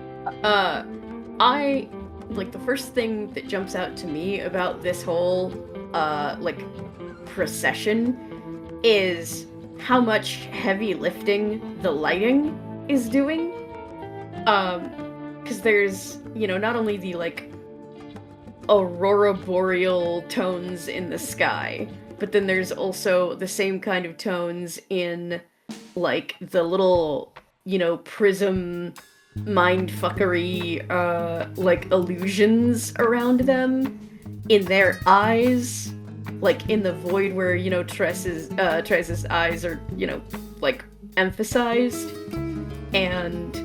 I like the first thing that jumps out to me about this whole like procession is how much heavy lifting the lighting is doing. Because there's, you know, not only the like aurora boreal tones in the sky, but then there's also the same kind of tones in like the little, you know, prism mindfuckery like illusions around them in their eyes, like in the void where, you know, Tress's eyes are, you know, like emphasized, and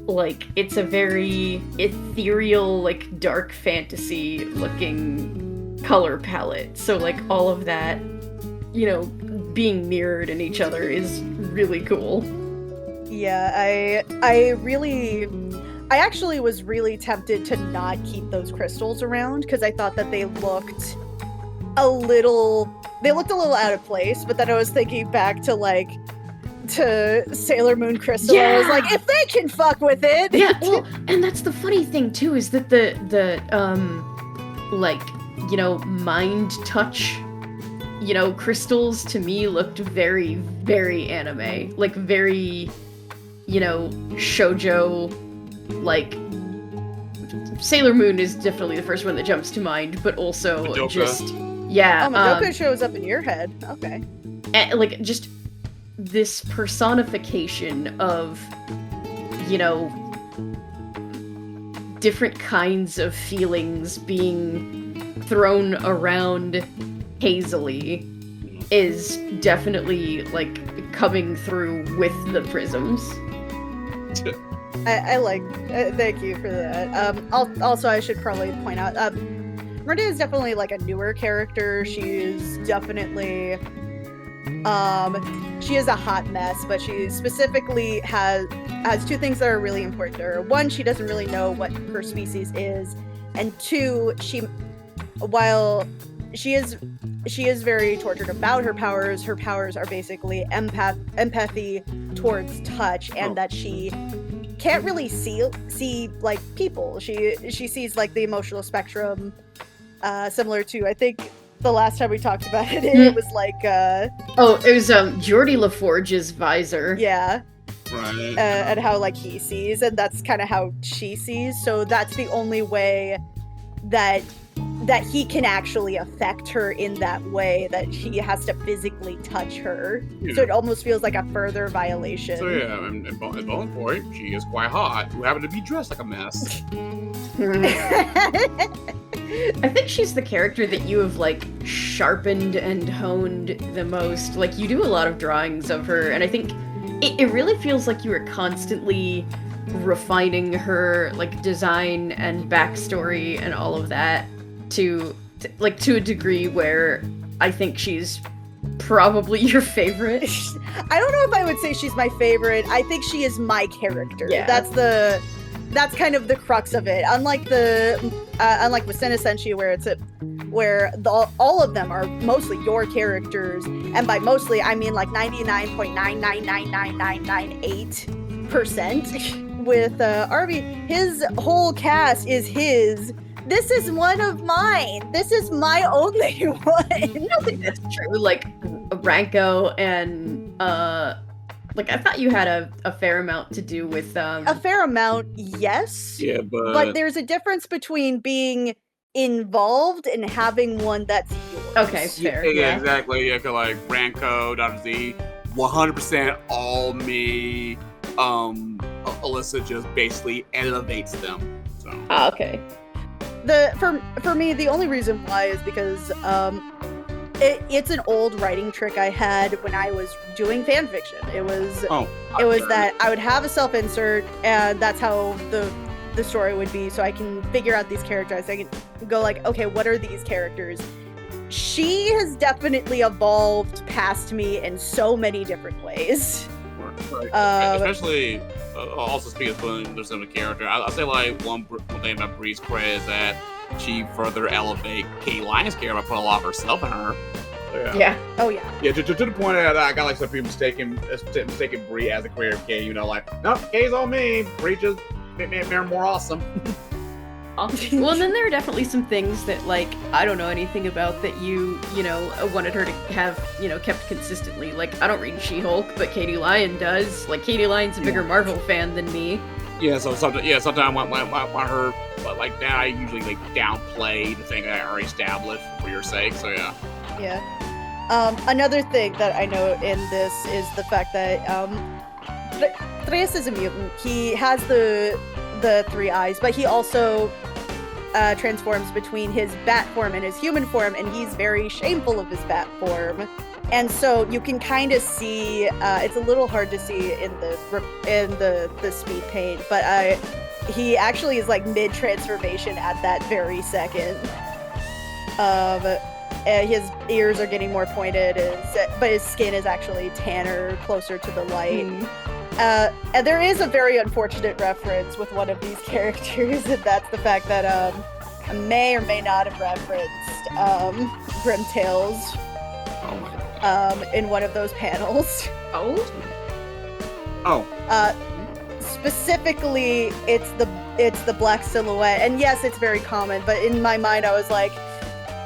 like it's a very ethereal, like dark fantasy looking color palette. So like all of that, you know, being mirrored in each other is really cool. Yeah, I actually was really tempted to not keep those crystals around because I thought that they looked a little out of place, but then I was thinking back to Sailor Moon Crystal. Yeah. I was like, if they can fuck with it. Yeah, well, and that's the funny thing too, is that the like, you know, mind touch, you know, crystals to me looked very, very anime. Like very, you know, shoujo, like Sailor Moon is definitely the first one that jumps to mind, but also Madoka. just, yeah. Madoka shows up in your head. Okay. And, like, just this personification of, you know, different kinds of feelings being thrown around hazily is definitely, like, coming through with the prisms. I like, thank you for that. Also, I should probably point out, Merde is definitely like a newer character. She's definitely, she is a hot mess, but she specifically has two things that are really important to her. One, she doesn't really know what her species is, and two, while she is very tortured about her powers are basically empathy towards touch, and that she can't really see like people. She sees like the emotional spectrum, similar to, I think the last time we talked about it, it was like it was Geordie LaForge's visor. Yeah. Right. And how like he sees, and that's kind of how she sees. So that's the only way that he can actually affect her in that way, that he has to physically touch her. Yeah. So it almost feels like a further violation. So yeah, and Bone Boy, she is quite hot, who happened to be dressed like a mess. I think she's the character that you have, like, sharpened and honed the most. Like, you do a lot of drawings of her, and I think it really feels like you are constantly refining her, like, design and backstory and all of that to a degree where I think she's probably your favorite. I don't know if I would say she's my favorite. I think she is my character. Yeah. That's kind of the crux of it. Unlike with Senna Senshi, where all of them are mostly your characters, and by mostly I mean like 99.9999998%. With RB, his whole cast is his. This is one of mine. This is my only one. I don't think that's true. Like, Ranko and, like, I thought you had a fair amount to do with, A fair amount, yes. Yeah, But there's a difference between being involved and having one that's yours. Okay, fair. Yeah, exactly. Yeah, 'cause like Ranko, Dr. Z, 100% all me. Alyssa just basically elevates them. So. Okay. For me, the only reason why is because it's an old writing trick I had when I was doing fan fiction. It was that I would have a self-insert, and that's how the story would be, so I can figure out these characters. I can go like, okay, what are these characters? She has definitely evolved past me in so many different ways. Right. Especially, also speaking of there's some character, I'll say like one thing about Bree's credit is that she further elevate Katie Lyon's character by putting a lot of herself in her. So, Yeah. Oh yeah. Yeah, to the point that I got like some people mistaking Brea as a queer of Kay. You know, like, nope, Kay's on me. Brea just made her more awesome. Well, and then there are definitely some things that, like, I don't know anything about that you know, wanted her to have, you know, kept consistently. Like, I don't read She-Hulk, but Katie Lyon does. Like, Katie Lyon's a bigger Marvel fan than me. Yeah, so sometimes when her, but like now I usually like downplay the thing that I already established for your sake. So yeah. Yeah. Another thing that I know in this is the fact that Reyes is a mutant. He has the 3 eyes, but he also transforms between his bat form and his human form, and he's very shameful of his bat form. And so you can kind of see, it's a little hard to see in the speed paint, but he actually is like mid-transformation at that very second. His ears are getting more pointed, but his skin is actually tanner, closer to the light. And there is a very unfortunate reference with one of these characters, and that's the fact that I may or may not have referenced Grimtails. Oh my. In one of those panels. Specifically, it's the black silhouette, and yes, it's very common. But in my mind, I was like,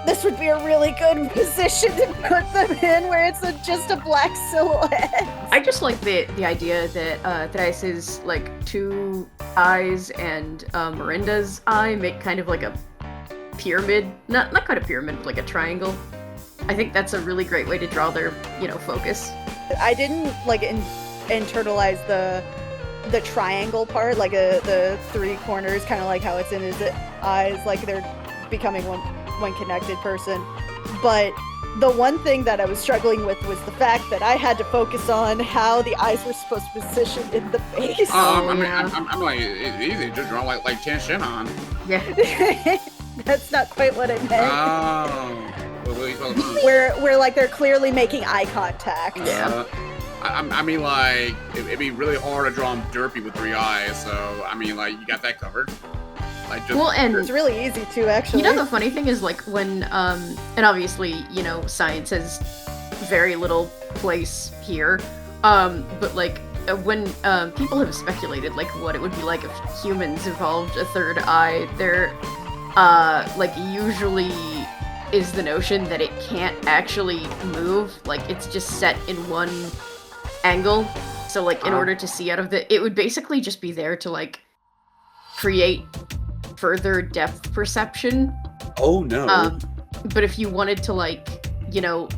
this would be a really good position to put them in, where it's just a black silhouette. I just like the idea that Thrace's like 2 eyes and Miranda's eye make kind of like a pyramid, not quite a pyramid, but like a triangle. I think that's a really great way to draw their, you know, focus. I didn't like internalize the triangle part, like the 3 corners, kind of like how it's in his eyes, like they're becoming one connected person. But the one thing that I was struggling with was the fact that I had to focus on how the eyes were supposed to position in the face. I'm like, it's easy, just draw like Ten Shin on. Yeah. That's not quite what I meant. Oh. Where like they're clearly making eye contact. Yeah. I mean, like, it'd be really hard to draw them derpy with 3 eyes, so, I mean, like, you got that covered. Like, just, well, and it's really easy to, actually. You know, the funny thing is, like, when, and obviously, you know, science has very little place here, but, like, when people have speculated, like, what it would be like if humans evolved a 3rd eye, there, like, usually is the notion that it can't actually move, like, it's just set in one angle, so, like, in order to see out of it would basically just be there to, like, create further depth perception. Oh, no. But if you wanted to, like, you know,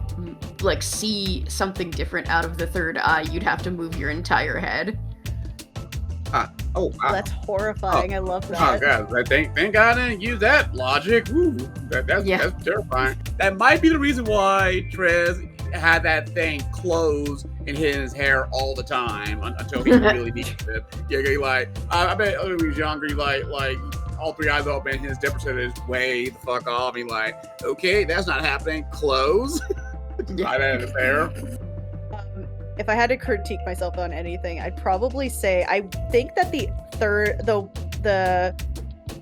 like, see something different out of the 3rd eye, you'd have to move your entire head. That's horrifying. I love that. Oh god, thank God I didn't use that logic. Woo, that's terrifying. That might be the reason why Trez had that thing closed and hid his hair all the time until he really needed it. Yeah, like I bet when he was younger, he like all 3 eyes open, his depth percentage is way the fuck off. He like, okay, that's not happening. Close. Not in his hair. If I had to critique myself on anything, I'd probably say I think that the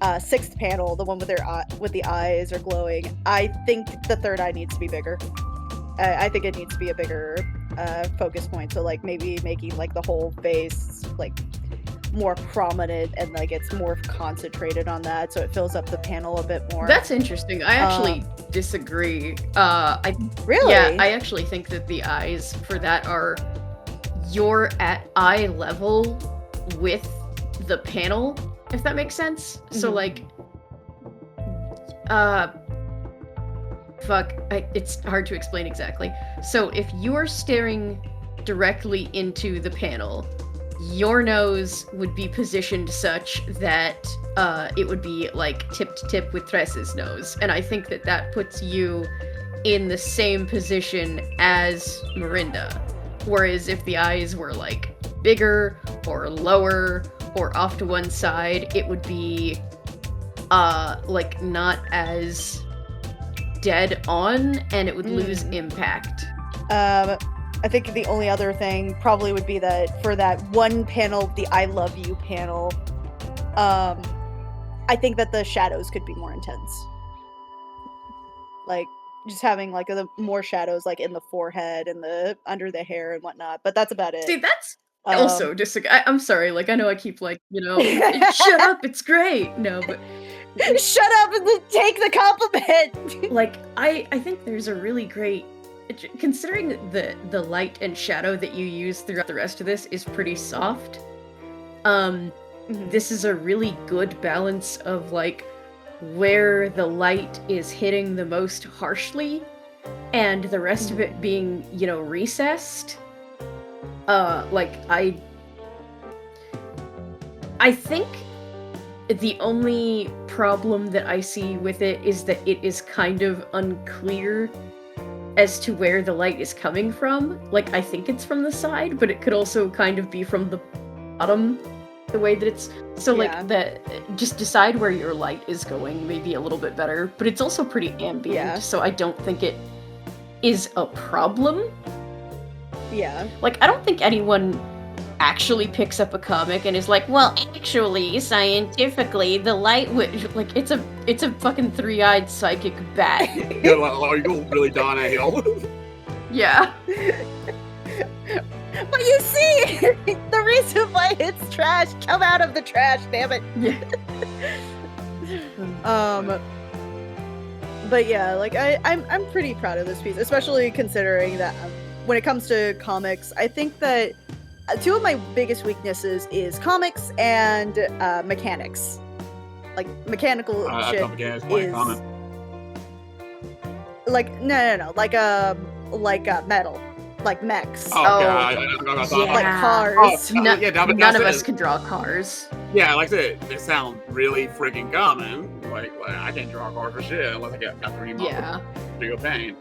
6th panel, the one with the eyes are glowing, I think the 3rd eye needs to be bigger. I think it needs to be a bigger focus point. So like maybe making like the whole face like more prominent and like it's more concentrated on that, so it fills up the panel a bit more. That's interesting. I actually disagree. Really? Yeah, I actually think that the eyes for that are you're at eye level with the panel, if that makes sense. Mm-hmm. So like, it's hard to explain exactly. So if you're staring directly into the panel, your nose would be positioned such that it would be like tip to tip with Tress's nose. And I think that puts you in the same position as Mirinda. Whereas if the eyes were like bigger or lower or off to one side, it would be like not as dead on and it would lose impact. I think the only other thing probably would be that for that one panel, the I love you panel, I think that the shadows could be more intense. Like, just having, like, more shadows, like, in the forehead and under the hair and whatnot, but that's about it. See, that's also I'm sorry, like, I know I keep, like, shut up, it's great! No, but... Shut up and take the compliment! Like, I think there's a really great... Considering the light and shadow that you use throughout the rest of this is pretty soft, this is a really good balance of, like, where the light is hitting the most harshly, and the rest of it being, recessed. Like, I think the only problem that I see with it is that it is kind of unclear as to where the light is coming from. Like, I think it's from the side, but it could also kind of be from the bottom, the way that it's... So, like, just decide where your light is going, maybe a little bit better, but it's also pretty ambient, so I don't think it is a problem. Yeah. Like, I don't think anyone actually picks up a comic and is like, well, actually, scientifically, the light would... Like, it's a fucking three-eyed psychic bat. Yeah, are you going really downhill? Yeah. But you see, the reason why it's trash, come out of the trash, damn it. Yeah. But yeah, like, I'm pretty proud of this piece, especially considering that when it comes to comics, I think that two of my biggest weaknesses is comics and mechanics. Like, mechanical shit is... Like, no, like metal. Like mechs. Oh, God. Like cars. None of us can draw cars. Yeah, like I said, they sound really freaking common. Like I can't draw a car for shit unless I got 3 models. Yeah. Real pain.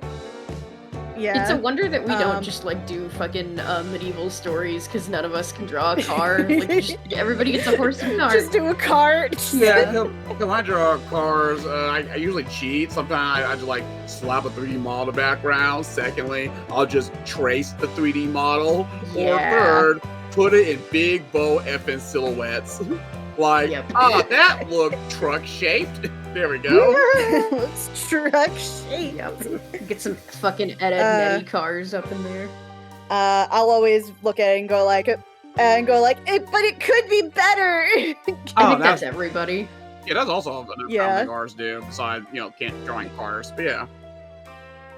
Yeah. It's a wonder that we don't just, like, do fucking medieval stories, because none of us can draw a car. Like, everybody gets a horse and cart. Just do a cart. Yeah, when I draw cars, I usually cheat. Sometimes I just, like, slap a 3D model in the background. Secondly, I'll just trace the 3D model. Yeah. Or third, put it in big, bold effing silhouettes. Like, that looked truck-shaped. There we go. Looks truck-shaped. Yep. Get some fucking Netty cars up in there. I'll always look at it and go like, but it could be better. I think that's everybody. Yeah, that's also another cars do, besides, can't drawing cars. But yeah.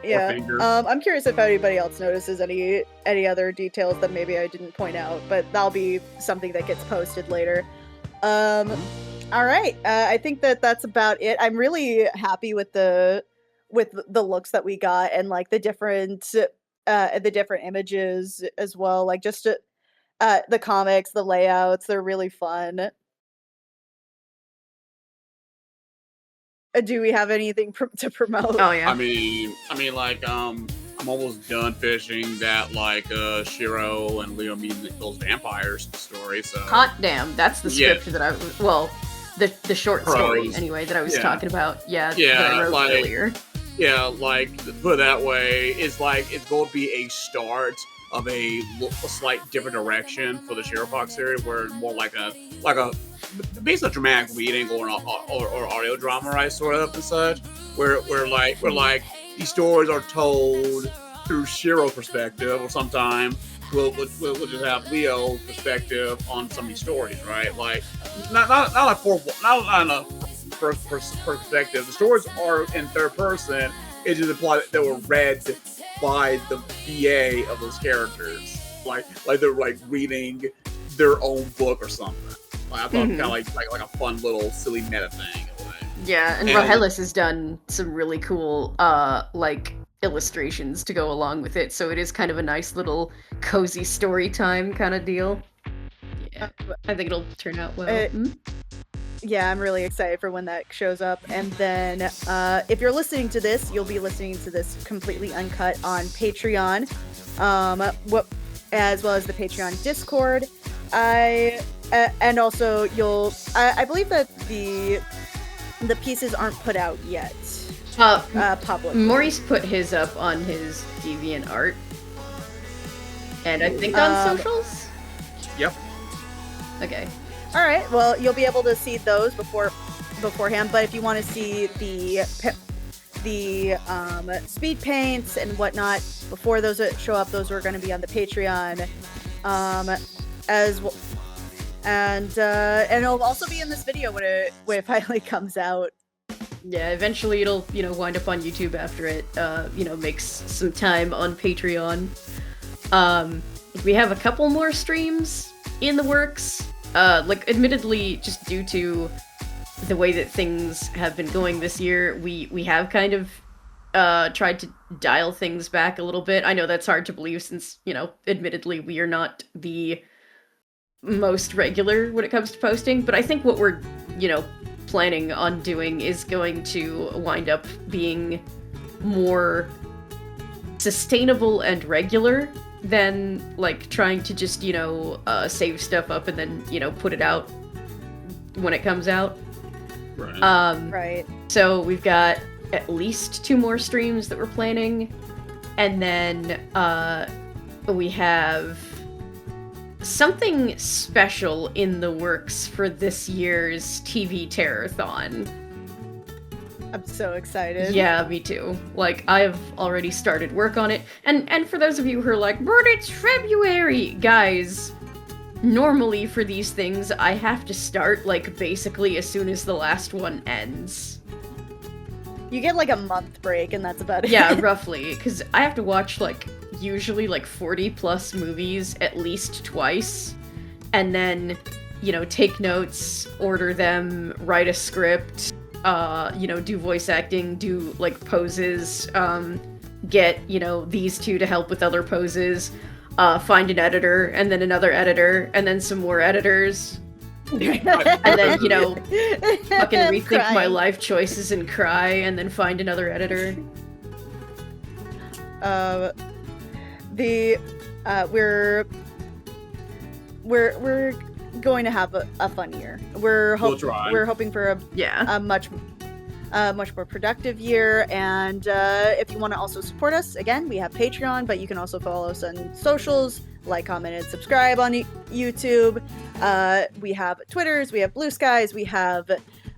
Yeah. I'm curious if anybody else notices any other details that maybe I didn't point out, but that'll be something that gets posted later. All right. I think that's about it. I'm really happy with the looks that we got, and like the different images as well. Like just the comics, the layouts, they're really fun. Do we have anything to promote? Oh yeah. I mean, like, I'm almost done finishing that, like, Shiro and Leo meet those vampires story. So hot damn, that's the script that the short story anyway that I was talking about. Yeah, that I wrote earlier. Yeah, like, to put it that way, it's like it's going to be a start of a slight different direction for the Shiro Fox series, where more like a basically a dramatic reading or audio drama, right, sort of and such, where these stories are told through Shiro's perspective, or sometimes we'll just have Leo's perspective on some of these stories, right? Like not in a first perspective. The stories are in third person. It's just implied that they were read by the VA of those characters, like they're like reading their own book or something. Like, I thought kind of like a fun little silly meta thing. Yeah, and Rogelis has done some really cool like illustrations to go along with it, so it is kind of a nice little cozy story time kind of deal. Yeah, I think it'll turn out well. Yeah, I'm really excited for when that shows up. And then if you're listening to this, you'll be listening to this completely uncut on Patreon, as well as the Patreon Discord. And also I believe that the pieces aren't put out yet. Public. Maurice put his up on his DeviantArt, and I think on socials. Yep. Okay. All right. Well, you'll be able to see those before beforehand. But if you want to see the speed paints and whatnot before those show up, those are going to be on the Patreon as well. And it'll also be in this video when it finally comes out. Yeah, eventually it'll, wind up on YouTube after it, makes some time on Patreon. We have a couple more streams in the works. Admittedly, just due to the way that things have been going this year, we have kind of tried to dial things back a little bit. I know that's hard to believe since, admittedly, we are not the most regular when it comes to posting, but I think what we're, planning on doing is going to wind up being more sustainable and regular than, trying to just, save stuff up and then, put it out when it comes out. Right. Right. So we've got at least 2 more streams that we're planning, and then we have something special in the works for this year's TV Terror-thon. I'm so excited. Yeah, me too. I've already started work on it, and for those of you who are like, but it's February! Guys, normally for these things, I have to start, basically as soon as the last one ends. You get, a month break, and that's about it. Yeah, roughly, because I have to watch, usually 40-plus movies at least twice, and then, take notes, order them, write a script, do voice acting, do, poses, get, these 2 to help with other poses, find an editor, and then another editor, and then some more editors, and then, fucking rethink my life choices and cry, and then find another editor. We're going to have a fun year. We're hoping for a much more productive year, and if you want to also support us, again, we have Patreon, but you can also follow us on socials, comment, and subscribe on YouTube. We have Twitters, we have Blue Skies, we have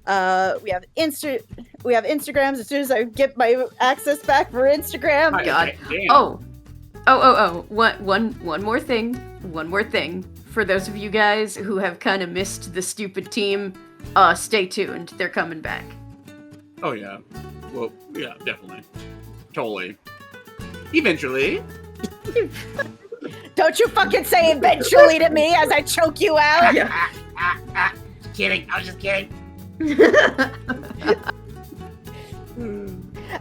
Instagrams. As soon as I get my access back for Instagram. Oh God. One more thing. For those of you guys who have kind of missed the stupid team, stay tuned. They're coming back. Oh yeah. Well, yeah, definitely. Totally. Eventually. Don't you fucking say eventually to me as I choke you out. Just kidding. I was just kidding.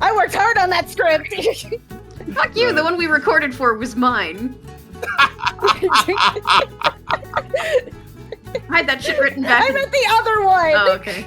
I worked hard on that script. Fuck you, the one we recorded for was mine. I had that shit written back. I meant the other one. Oh, okay.